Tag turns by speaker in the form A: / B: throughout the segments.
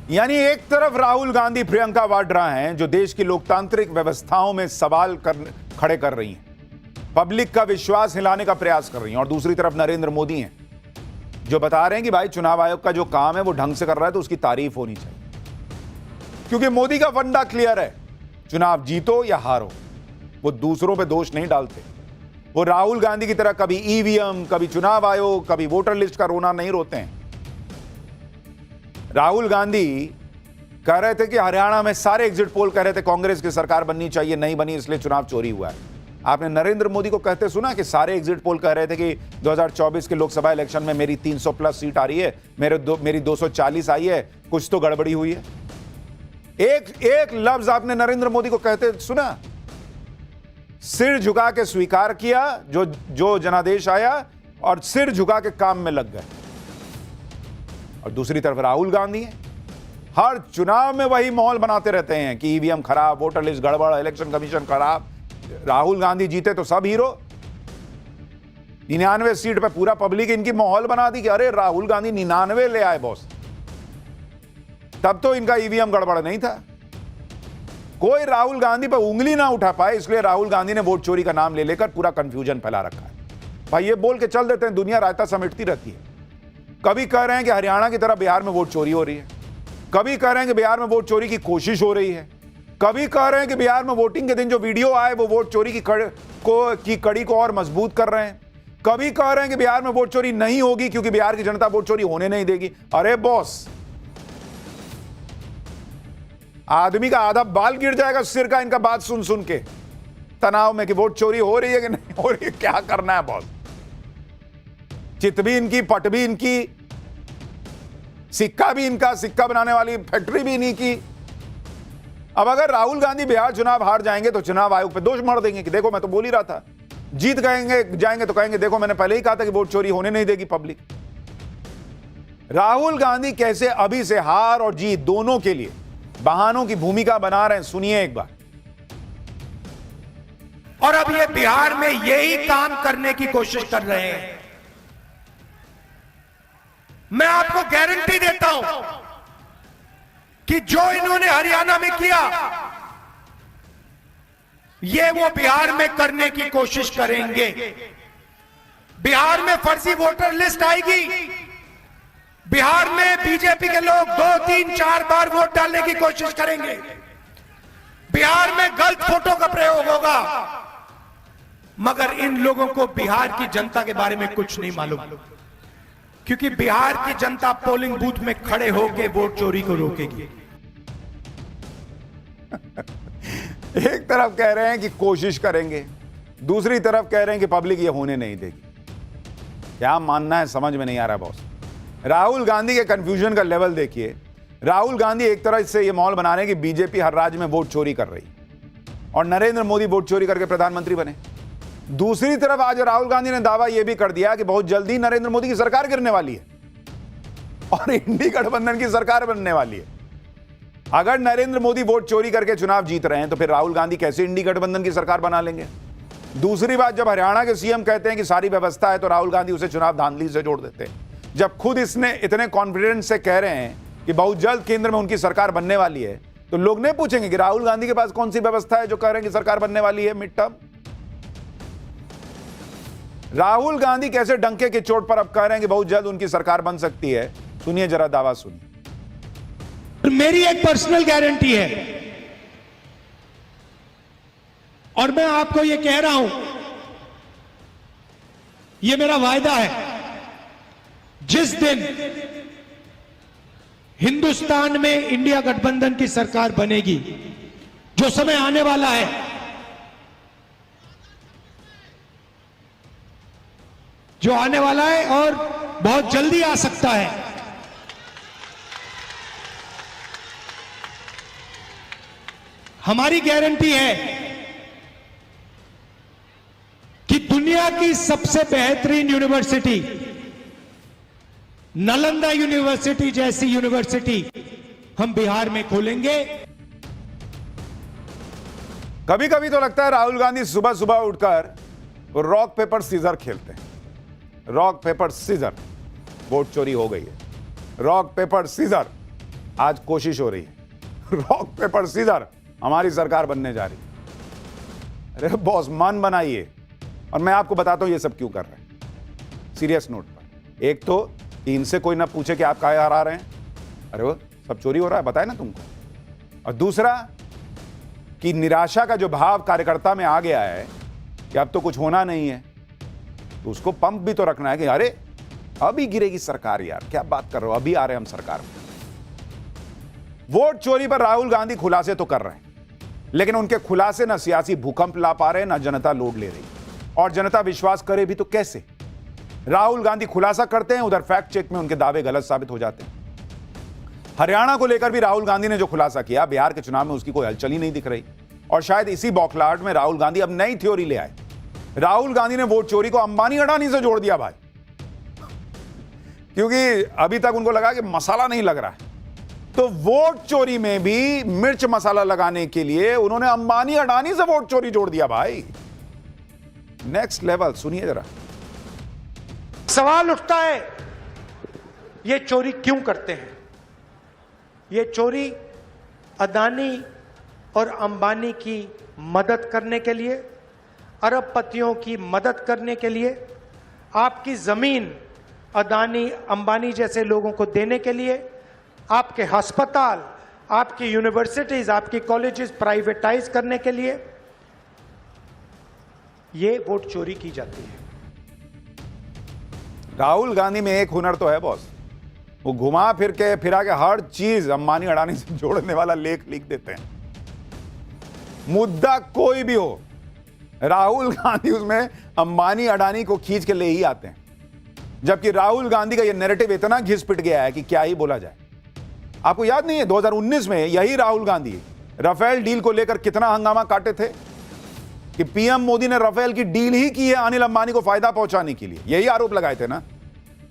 A: यानी एक तरफ राहुल गांधी प्रियंका वाड्रा हैं जो देश की लोकतांत्रिक व्यवस्थाओं में सवाल खड़े कर रही हैं, पब्लिक का विश्वास हिलाने का प्रयास कर रही हैं, और दूसरी तरफ नरेंद्र मोदी हैं जो बता रहे हैं कि भाई चुनाव आयोग का जो काम है वो ढंग से कर रहा है तो उसकी तारीफ होनी चाहिए। क्योंकि मोदी का फंडा क्लियर है, चुनाव जीतो या हारो, वो दूसरों पे दोष नहीं डालते। वो राहुल गांधी की तरह कभी ईवीएम, कभी चुनाव आयोग, कभी वोटर लिस्ट का रोना नहीं रोते हैं। राहुल गांधी कह रहे थे कि हरियाणा में सारे एग्जिट पोल कह रहे थे कांग्रेस की सरकार बननी चाहिए, नहीं बनी इसलिए चुनाव चोरी हुआ है। आपने नरेंद्र मोदी को कहते सुना कि सारे एग्जिट पोल कह रहे थे कि 2024 के लोकसभा इलेक्शन में मेरी 300 प्लस सीट आ रही है, मेरी 240 आई है, कुछ तो गड़बड़ी हुई है। एक लफ्ज आपने नरेंद्र मोदी को कहते सुना? सिर झुका के स्वीकार किया जो जनादेश आया और सिर झुका के काम में लग गए। और दूसरी तरफ राहुल गांधी है, हर चुनाव में वही माहौल बनाते रहते हैं कि ईवीएम खराब, वोटर लिस्ट गड़बड़, इलेक्शन कमीशन खराब। राहुल गांधी जीते तो सब हीरो। 99 सीट पे पूरा पब्लिक इनकी माहौल बना दी कि अरे राहुल गांधी 99 ले आए बॉस। तब तो इनका ईवीएम गड़बड़ नहीं था। कोई राहुल गांधी पर उंगली ना उठा पाए, इसलिए राहुल गांधी ने वोट चोरी का नाम ले लेकर पूरा कंफ्यूजन फैला रखा है। भाई ये बोल के चल देते हैं, दुनिया रायता समेटती रहती है। कभी कह रहे हैं कि हरियाणा की तरह बिहार में वोट चोरी हो रही है, कभी कह रहे हैं कि बिहार में वोट चोरी की कोशिश हो रही है, कभी कह रहे हैं कि बिहार में वोटिंग के दिन जो वीडियो आए वो वोट चोरी की कड़ी को और मजबूत कर रहे हैं, कभी कह रहे हैं कि बिहार में वोट चोरी नहीं होगी क्योंकि बिहार की जनता वोट चोरी होने नहीं देगी। अरे बॉस, आदमी का आधा बाल गिर जाएगा सिर का इनका बात सुन सुन के, तनाव में कि वोट चोरी हो रही है कि नहीं हो रही है, क्या करना है बॉस। चित भी इनकी, पट भी इनकी, सिक्का भी इनका, सिक्का बनाने वाली फैक्ट्री भी इन्हीं की। अब अगर राहुल गांधी बिहार चुनाव हार जाएंगे तो चुनाव आयोग पे दोष मढ़ देंगे कि देखो मैं तो बोल ही रहा था। जीत जाएंगे तो कहेंगे देखो मैंने पहले ही कहा था कि वोट चोरी होने नहीं देगी पब्लिक। राहुल गांधी कैसे अभी से हार और जीत दोनों के लिए बहानों की भूमिका बना रहे हैं, सुनिए एक बार।
B: और अब ये बिहार में यही काम करने की कोशिश कर रहे हैं। मैं आपको गारंटी देता हूं कि जो इन्होंने हरियाणा में किया ये वो बिहार में करने की कोशिश करेंगे। बिहार में फर्जी वोटर लिस्ट आएगी, बिहार में बीजेपी के लोग 2, 3, 4 बार वोट डालने की कोशिश करेंगे, बिहार में गलत फोटो का प्रयोग होगा, मगर इन लोगों को बिहार की जनता के बारे में कुछ नहीं मालूम, क्योंकि बिहार की जनता पोलिंग बूथ में खड़े होकर वोट चोरी को रोकेगी।
A: एक तरफ कह रहे हैं कि कोशिश करेंगे, दूसरी तरफ कह रहे हैं कि पब्लिक ये होने नहीं देगी। क्या मानना है समझ में नहीं आ रहा बॉस। राहुल गांधी के कंफ्यूजन का लेवल देखिए। राहुल गांधी एक तरह से ये माहौल बना रहे हैं कि बीजेपी हर राज्य में वोट चोरी कर रही और नरेंद्र मोदी वोट चोरी करके प्रधानमंत्री बने। दूसरी तरफ आज राहुल गांधी ने दावा यह भी कर दिया कि बहुत जल्दी नरेंद्र मोदी की सरकार गिरने वाली है और इंडी गठबंधन की सरकार बनने वाली है। अगर नरेंद्र मोदी वोट चोरी करके चुनाव जीत रहे हैं तो फिर राहुल गांधी कैसे इंडी गठबंधन की सरकार बना लेंगे। दूसरी बात, जब हरियाणा के सीएम कहते हैं कि सारी व्यवस्था है तो राहुल गांधी उसे चुनाव धांधली से जोड़ देते हैं। जब खुद इसने इतने कॉन्फिडेंस से कह रहे हैं कि बहुत जल्द केंद्र में उनकी सरकार बनने वाली है, तो लोग नहीं पूछेंगे कि राहुल गांधी के पास कौन सी व्यवस्था है जो कह रहे हैं कि सरकार बनने वाली है मिड टर्म। राहुल गांधी कैसे डंके की चोट पर अब कह रहे हैं कि बहुत जल्द उनकी सरकार बन सकती है। सुनिए जरा दावा सुनिए।
C: मेरी एक पर्सनल गारंटी है और मैं आपको यह कह रहा हूं, यह मेरा वायदा है, जिस दिन हिंदुस्तान में इंडिया गठबंधन की सरकार बनेगी, जो समय आने वाला है, जो आने वाला है और बहुत जल्दी आ सकता है, हमारी गारंटी है कि दुनिया की सबसे बेहतरीन यूनिवर्सिटी, नालंदा यूनिवर्सिटी जैसी यूनिवर्सिटी हम बिहार में खोलेंगे।
A: कभी कभी तो लगता है राहुल गांधी सुबह सुबह उठकर वो रॉक पेपर सीजर खेलते हैं। रॉक पेपर सीजर, वोट चोरी हो गई है, रॉक पेपर सीजर, आज कोशिश हो रही है रॉक पेपर सीजर हमारी सरकार बनने जा रही है। अरे बॉस मन बनाइए। और मैं आपको बताता हूं ये सब क्यों कर रहे हैं सीरियस नोट पर। एक तो कि इनसे कोई ना पूछे कि आप काहे हरा रहे हैं, अरे वो सब चोरी हो रहा है बताए ना तुमको। और दूसरा कि निराशा का जो भाव कार्यकर्ता में आ गया है कि अब तो कुछ होना नहीं है, तो उसको पंप भी तो रखना है कि अरे अभी गिरेगी सरकार, यार क्या बात कर रहे हो, अभी आ रहे हम सरकार में। वोट चोरी पर राहुल गांधी खुलासे तो कर रहे हैं, लेकिन उनके खुलासे ना सियासी भूकंप ला पा रहे, ना जनता लोड ले रही। और जनता विश्वास करे भी तो कैसे? राहुल गांधी खुलासा करते हैं, उधर फैक्ट चेक में उनके दावे गलत साबित हो जाते हैं। हरियाणा को लेकर भी राहुल गांधी ने जो खुलासा किया, बिहार के चुनाव में उसकी कोई हलचल ही नहीं दिख रही। और शायद इसी बौखलाहट में राहुल गांधी अब नई थ्योरी ले आए। राहुल गांधी ने वोट चोरी को अंबानी अडानी से जोड़ दिया भाई, क्योंकि अभी तक उनको लगा कि मसाला नहीं लग रहा है, तो वोट चोरी में भी मिर्च मसाला लगाने के लिए उन्होंने अंबानी अडानी से वोट चोरी जोड़ दिया भाई। Next level. सुनिए जरा।
C: सवाल उठता है ये चोरी क्यों करते हैं? ये चोरी अदानी और अंबानी की मदद करने के लिए, अरबपतियों की मदद करने के लिए, आपकी जमीन अदानी अंबानी जैसे लोगों को देने के लिए, आपके अस्पताल, आपकी यूनिवर्सिटीज, आपकी कॉलेजेस प्राइवेटाइज करने के लिए ये वोट चोरी की जाती है।
A: राहुल गांधी में एक हुनर तो है बॉस, वो घुमा फिर के फिरा के हर चीज अंबानी अडानी से जोड़ने वाला लेख लिख देते हैं। मुद्दा कोई भी हो, राहुल गांधी उसमें अंबानी अडानी को खींच के ले ही आते हैं। जबकि राहुल गांधी का यह नैरेटिव इतना घिस पिट गया है कि क्या ही बोला जाए। आपको याद नहीं है 2019 में यही राहुल गांधी राफेल डील को लेकर कितना हंगामा काटे थे कि पीएम मोदी ने राफेल की डील ही की है अनिल अंबानी को फायदा पहुंचाने के लिए, यही आरोप लगाए थे ना।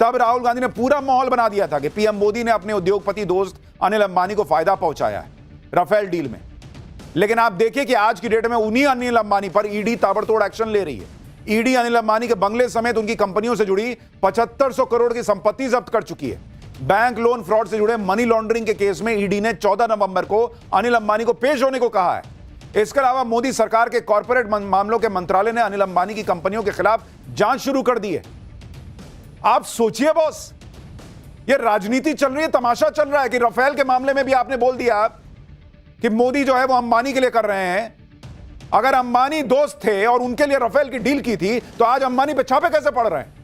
A: तब राहुल गांधी ने पूरा माहौल बना दिया था कि पीएम मोदी ने अपने उद्योगपति दोस्त अनिल अंबानी को फायदा पहुंचाया है राफेल डील में। लेकिन आप देखिए कि आज की डेट में उन्हीं अनिल अंबानी पर ईडी ताबड़तोड़ एक्शन ले रही है। ईडी अनिल अंबानी के बंगले समेत उनकी कंपनियों से जुड़ी 7500 करोड़ की संपत्ति जब्त कर चुकी है। बैंक लोन फ्रॉड से जुड़े मनी लॉन्ड्रिंग के केस में ईडी ने 14 नवंबर को अनिल अंबानी को पेश होने को कहा है। इसके अलावा मोदी सरकार के कॉर्पोरेट मामलों के मंत्रालय ने अनिल अंबानी की कंपनियों के खिलाफ जांच शुरू कर दी है। आप सोचिए बॉस, ये राजनीति चल रही है, तमाशा चल रहा है कि राफेल के मामले में भी आपने बोल दिया कि मोदी जो है वो अंबानी के लिए कर रहे हैं। अगर अंबानी दोस्त थे और उनके लिए राफेल की डील की थी तो आज अंबानी पे छापे कैसे पड़ रहे हैं?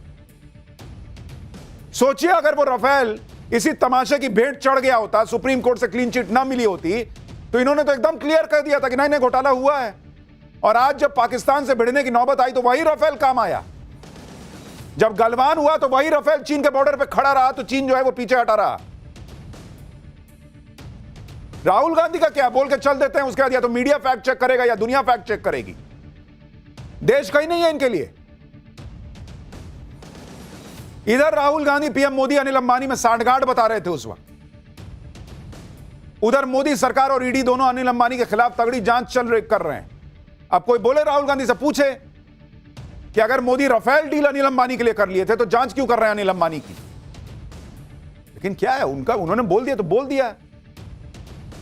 A: सोचिए अगर वो राफेल इसी तमाशे की भेंट चढ़ गया होता, सुप्रीम कोर्ट से क्लीन चिट ना मिली होती, तो इन्होंने तो एकदम क्लियर कर दिया था कि नहीं घोटाला हुआ है। और आज जब पाकिस्तान से भिड़ने की नौबत आई तो वही राफेल काम आया। जब गलवान हुआ तो वही राफेल चीन के बॉर्डर पे खड़ा रहा, तो चीन जो है वो पीछे हटा रहा। राहुल गांधी का क्या बोल के चल देते हैं, उसके बाद या तो मीडिया फैक्ट चेक करेगा या दुनिया फैक्ट चेक करेगी। देश कहीं नहीं है इनके लिए। इधर राहुल गांधी पीएम मोदी अनिल अंबानी में सांठगांठ बता रहे थे उस वक्त, उधर मोदी सरकार और ईडी दोनों अनिल अंबानी के खिलाफ तगड़ी जांच कर रहे हैं। अब कोई बोले राहुल गांधी से पूछे कि अगर मोदी राफेल डील अनिल अंबानी के लिए कर लिए थे तो जांच क्यों कर रहे हैं अनिल अंबानी की? लेकिन क्या है उनका, उन्होंने बोल दिया तो बोल दिया।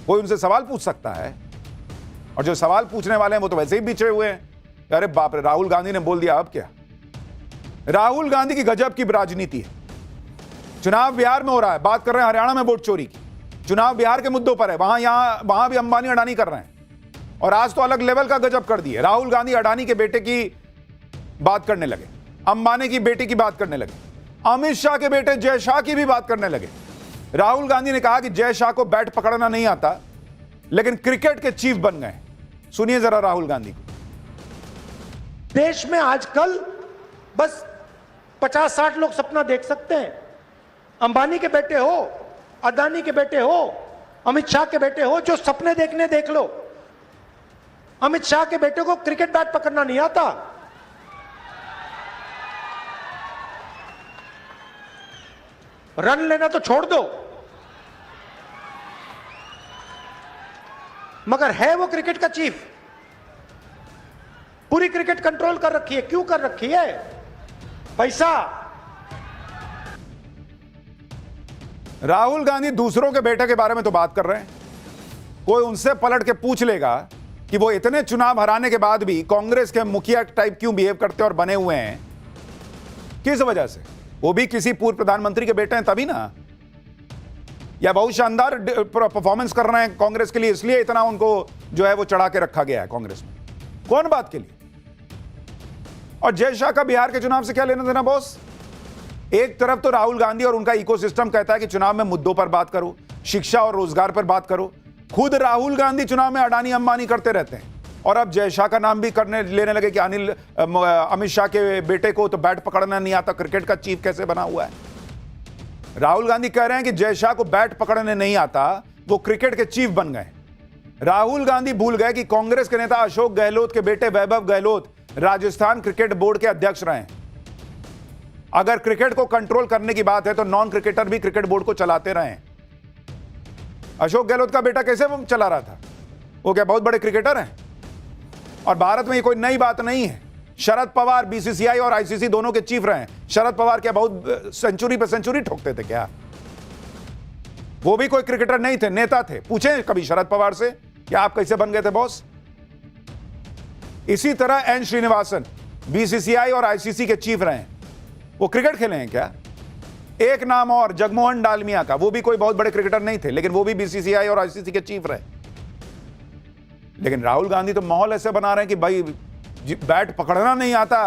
A: कोई उनसे सवाल पूछ सकता है, और जो सवाल पूछने वाले हैं वो तो वैसे ही बिछड़े हुए हैं। अरे बाप रे, राहुल गांधी ने बोल दिया, अब क्या? राहुल गांधी की गजब की राजनीति है। चुनाव बिहार में हो रहा है, बात कर रहे हैं हरियाणा में वोट चोरी की। चुनाव बिहार के मुद्दों पर है, वहां भी अंबानी अडानी कर रहे हैं। और आज तो अलग लेवल का गजब कर दिए। राहुल गांधी अडानी के बेटे की बात करने लगे, अंबानी की बेटी की बात करने लगे, अमित शाह के बेटे जय शाह की भी बात करने लगे। राहुल गांधी ने कहा कि जय शाह को बैट पकड़ना नहीं आता, लेकिन क्रिकेट के चीफ बन गए। सुनिए जरा राहुल गांधी को।
C: देश में आजकल बस 50-60 लोग सपना देख सकते हैं। अंबानी के बेटे हो, अदानी के बेटे हो, अमित शाह के बेटे हो, जो सपने देखने देख लो। अमित शाह के बेटे को क्रिकेट बैट पकड़ना नहीं आता। रन लेना तो छोड़ दो, मगर है वो क्रिकेट का चीफ। पूरी क्रिकेट कंट्रोल कर रखी है। क्यों कर रखी है? पैसा।
A: राहुल गांधी दूसरों के बेटे के बारे में तो बात कर रहे हैं। कोई उनसे पलट के पूछ लेगा कि वो इतने चुनाव हराने के बाद भी कांग्रेस के मुखिया टाइप क्यों बिहेव करते और बने हुए हैं, किस वजह से? वो भी किसी पूर्व प्रधानमंत्री के बेटे हैं तभी ना, या बहुत शानदार परफॉर्मेंस कर रहे हैं कांग्रेस के लिए इसलिए इतना उनको जो है वो चढ़ा के रखा गया है कांग्रेस में? कौन बात के लिए? और जय शाह का बिहार के चुनाव से क्या लेना देना बॉस? एक तरफ तो राहुल गांधी और उनका इकोसिस्टम कहता है कि चुनाव में मुद्दों पर बात करो, शिक्षा और रोजगार पर बात करो। खुद राहुल गांधी चुनाव में अडानी अंबानी करते रहते हैं और अब जय शाह का नाम भी लेने लगे कि अमित शाह के बेटे को तो बैट पकड़ना नहीं आता, क्रिकेट का चीफ कैसे बना हुआ है? राहुल गांधी कह रहे हैं कि जय शाह को बैट पकड़ने नहीं आता, वो क्रिकेट के चीफ बन गए। राहुल गांधी भूल गए कि कांग्रेस के नेता अशोक गहलोत के बेटे वैभव गहलोत राजस्थान क्रिकेट बोर्ड के अध्यक्ष रहे। अगर क्रिकेट को कंट्रोल करने की बात है तो नॉन क्रिकेटर भी क्रिकेट बोर्ड को चलाते रहे। अशोक गहलोत का बेटा कैसे चला रहा था? वो क्या बहुत बड़े क्रिकेटर हैं? और भारत में ये कोई नई बात नहीं है। शरद पवार बीसीसीआई और आईसीसी दोनों के चीफ रहे। शरद पवार क्या बहुत सेंचुरी पे सेंचुरी ठोकते थे क्या? वो भी कोई क्रिकेटर नहीं थे, नेता थे। पूछे कभी शरद पवार से कि आप कैसे बन गए थे बॉस? इसी तरह एन श्रीनिवासन बीसीसीआई और आईसीसी के चीफ रहे। वो क्रिकेट खेले हैं क्या? एक नाम और जगमोहन डालमिया का, वो भी कोई बहुत बड़े क्रिकेटर नहीं थे लेकिन वो भी बीसीसीआई और आईसीसी के चीफ रहे। लेकिन राहुल गांधी तो माहौल ऐसे बना रहे हैं कि भाई बैट पकड़ना नहीं आता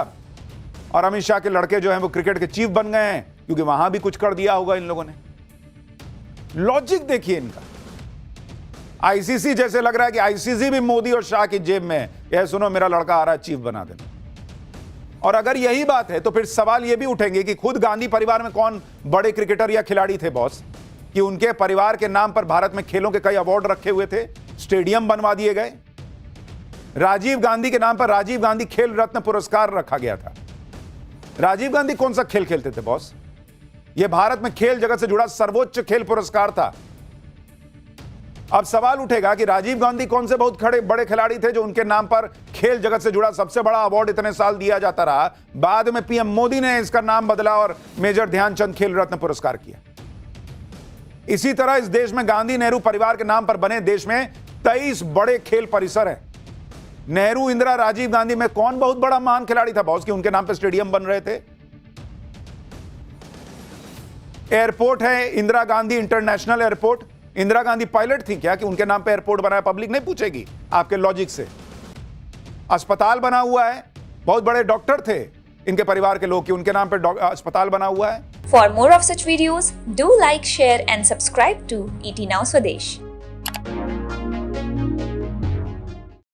A: और अमित शाह के लड़के जो हैं वो क्रिकेट के चीफ बन गए हैं क्योंकि वहां भी कुछ कर दिया होगा इन लोगों ने। लॉजिक देखिए इनका। आईसीसी जैसे लग रहा है कि आईसीसी भी मोदी और शाह की जेब में है। यह सुनो मेरा लड़का आ रहा है, चीफ बना देना। और अगर यही बात है तो फिर सवाल यह भी उठेंगे कि खुद गांधी परिवार में कौन बड़े क्रिकेटर या खिलाड़ी थे बॉस, कि उनके परिवार के नाम पर भारत में खेलों के कई अवार्ड रखे हुए थे, स्टेडियम बनवा दिए गए। राजीव गांधी के नाम पर राजीव गांधी खेल रत्न पुरस्कार रखा गया था। राजीव गांधी कौन सा खेल खेलते थे बॉस? यह भारत में खेल जगत से जुड़ा सर्वोच्च खेल पुरस्कार था। अब सवाल उठेगा कि राजीव गांधी कौन से बहुत बड़े खिलाड़ी थे जो उनके नाम पर खेल जगत से जुड़ा सबसे बड़ा अवार्ड इतने साल दिया जाता रहा, बाद में पीएम मोदी ने इसका नाम बदला और मेजर ध्यानचंद खेल रत्न पुरस्कार किया। इसी तरह इस देश में गांधी नेहरू परिवार के नाम पर बने देश में 23 बड़े खेल परिसर हैं। नेहरू, इंदिरा, राजीव गांधी में कौन बहुत बड़ा महान खिलाड़ी था बॉस कि उनके नाम पर स्टेडियम बन रहे थे? एयरपोर्ट है Indira Gandhi international airport. Indira Gandhi pilot थी क्या कि उनके नाम पे एयरपोर्ट बनाया? पब्लिक नहीं पूछेगी आपके लॉजिक से। अस्पताल बना हुआ है, बहुत बड़े डॉक्टर थे इनके परिवार के लोग कि उनके नाम पे अस्पताल बना हुआ है।
D: For more of such videos, do like, share and subscribe to ET Now Swadesh.